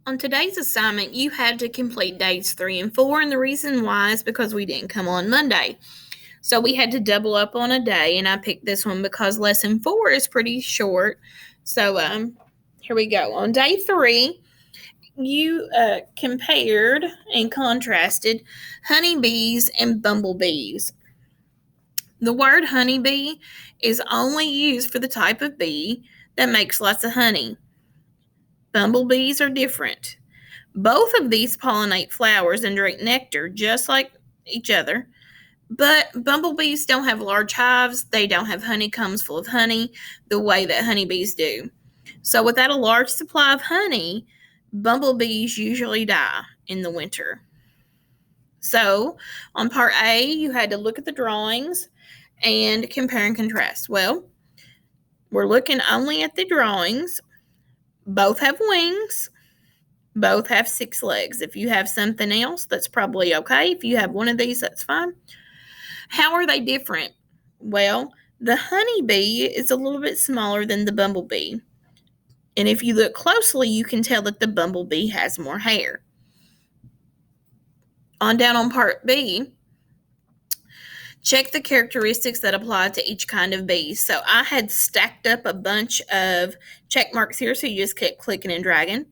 On today's assignment, you had to complete days 3 and 4, and the reason why is because we didn't come on Monday. So we had to double up on a day, and I picked this one because lesson 4 is pretty short. So here we go. On day 3, you compared and contrasted honeybees and bumblebees. The word honeybee is only used for the type of bee that makes lots of honey. Bumblebees are different. Both of these pollinate flowers and drink nectar just like each other, but bumblebees don't have large hives. They don't have honeycombs full of honey the way that honeybees do. So, without a large supply of honey, bumblebees usually die in the winter. So, on part A, you had to look at the drawings and compare and contrast. Well, we're looking only at the drawings. Both have wings. Both have 6 legs. If you have something else, that's probably okay. If you have one of these, that's fine. How are they different? Well, the honeybee is a little bit smaller than the bumblebee. And if you look closely, you can tell that the bumblebee has more hair. On down on part B, check the characteristics that apply to each kind of bee. So I had stacked up a bunch of check marks here, so you just keep clicking and dragging.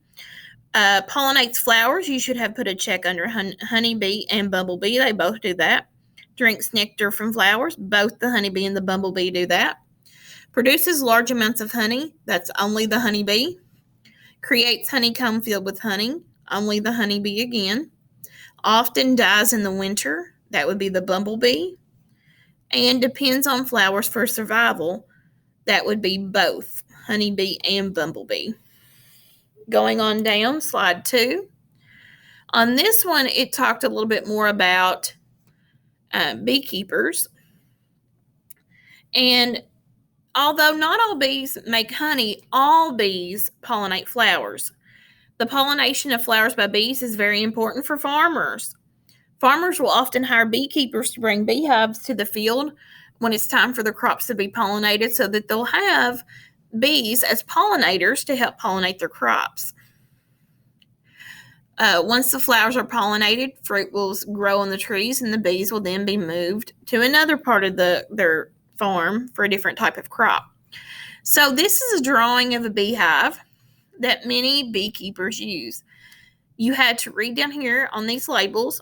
Pollinates flowers, you should have put a check under honeybee and bumblebee. They both do that. Drinks nectar from flowers, both the honeybee and the bumblebee do that. Produces large amounts of honey, that's only the honeybee. Creates honeycomb filled with honey, only the honeybee again. Often dies in the winter, that would be the bumblebee. And depends on flowers for survival, that would be both honeybee and bumblebee. Going on down, slide 2. On this one, it talked a little bit more about beekeepers. And although not all bees make honey, all bees pollinate flowers. The pollination of flowers by bees is very important for farmers. Farmers will often hire beekeepers to bring beehives to the field when it's time for the crops to be pollinated so that they'll have bees as pollinators to help pollinate their crops. Once the flowers are pollinated, fruit will grow on the trees, and the bees will then be moved to another part of their farm for a different type of crop. So this is a drawing of a beehive that many beekeepers use. You had to read down here on these labels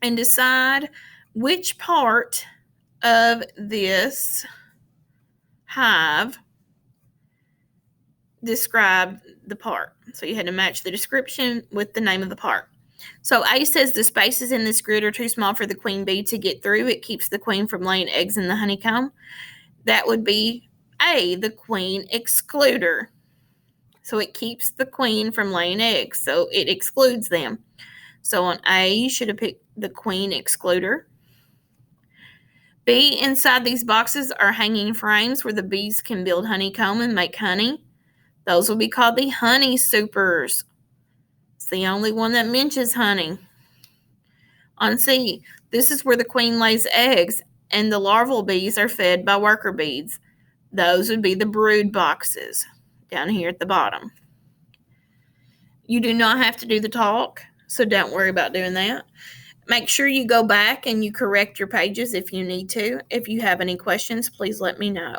and decide which part of this hive described the part. So you had to match the description with the name of the part. So A says the spaces in this grid are too small for the queen bee to get through. It keeps the queen from laying eggs in the honeycomb. That would be A, the queen excluder. So it keeps the queen from laying eggs. So it excludes them. So on A, you should have picked the queen excluder. B, inside these boxes are hanging frames where the bees can build honeycomb and make honey. Those will be called the honey supers. It's the only one that mentions honey. On C, this is where the queen lays eggs and the larval bees are fed by worker bees. Those would be the brood boxes down here at the bottom. You do not have to do the talk, so don't worry about doing that. Make sure you go back and you correct your pages if you need to. If you have any questions, please let me know.